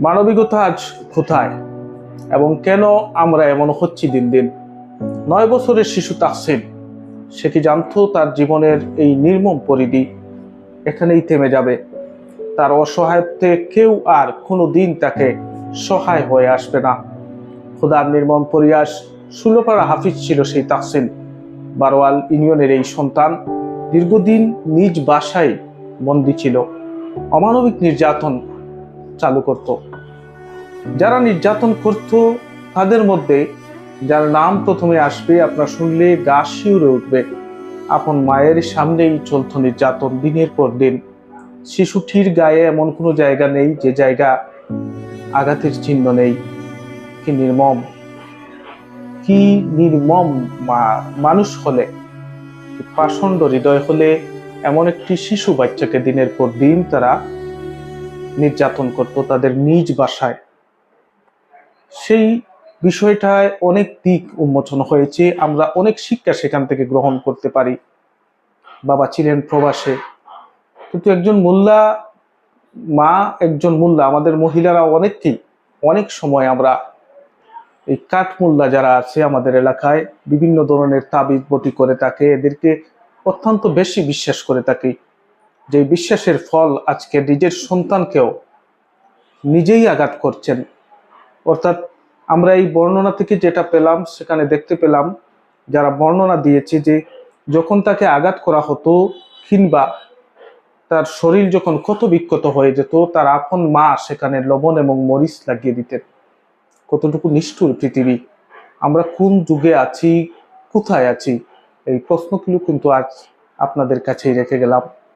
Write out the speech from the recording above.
মানবিকতা আজ কোথায় এবং কেন আমরা এমন হচ্ছি দিন দিন? 9 বছরের শিশু তাহসিন, সে কি জানতো তার জীবনের এই নির্মম পরিধি এখানেই থেমে যাবে? তার অসহায়ত্বে কেউ আর কোনো দিন তাকে সহায় হয়ে আসবে না। খোদার নির্মম পরিহাস। ষোলোপাড়া হাফিজ ছিল সেই তাহসিন। বারোয়াল ইউনিয়নের এই সন্তান দীর্ঘদিন নিজ বাসায় বন্দী ছিল, অমানবিক নির্যাতন চালু করত। যারা নির্যাতন করত তাদের মধ্যে যার নাম প্রথমে আসবে, আপনার শুনলে গা শিউরে উঠবে। আপন মায়ের সামনেই চলত নির্যাতন দিনের পর দিন। শিশুটির গায়ে এমন কোনো জায়গা নেই যে জায়গা আঘাতের চিহ্ন নেই। কি নির্মম, কি নির্মম! মানুষ হলে, পাষণ্ড হৃদয় হলে এমন একটি শিশু বাচ্চাকে দিনের পর দিন তারা নির্যাতন করত তাদের নিজ বাসায়। সেই বিষয়টায় অনেক দিক উন্মোচন হয়েছে, আমরা অনেক শিক্ষা সেখান থেকে গ্রহণ করতে পারি। বাবা ছিলেন প্রবাসে, কিন্তু একজন মোল্লা, মা একজন মোল্লা। আমাদের মহিলারা অনেক সময় আমরা এই কাঠ মোল্লা যারা আছে আমাদের এলাকায় বিভিন্ন ধরনের তাবিজ বটি করে থাকে, এদেরকে অত্যন্ত বেশি বিশ্বাস করে থাকি। যে বিশ্বাসের ফল আজকে নিজের সন্তানকেও নিজেই আঘাত করছেন। অর্থাৎ আমরা এই বর্ণনা থেকে যেটা পেলাম, সেখানে দেখতে পেলাম যারা বর্ণনা দিয়েছে যে যখন তাকে আঘাত করা হতো কিংবা তার শরীর যখন ক্ষত বিক্ষত হয়ে যেত, তার আপন মা সেখানে লবণ এবং মরিচ লাগিয়ে দিতেন। কতটুকু নিষ্ঠুর পৃথিবী! আমরা কোন যুগে আছি, কোথায় আছি? এই প্রশ্নগুলো কিন্তু আজ আপনাদের কাছেই রেখে গেলাম।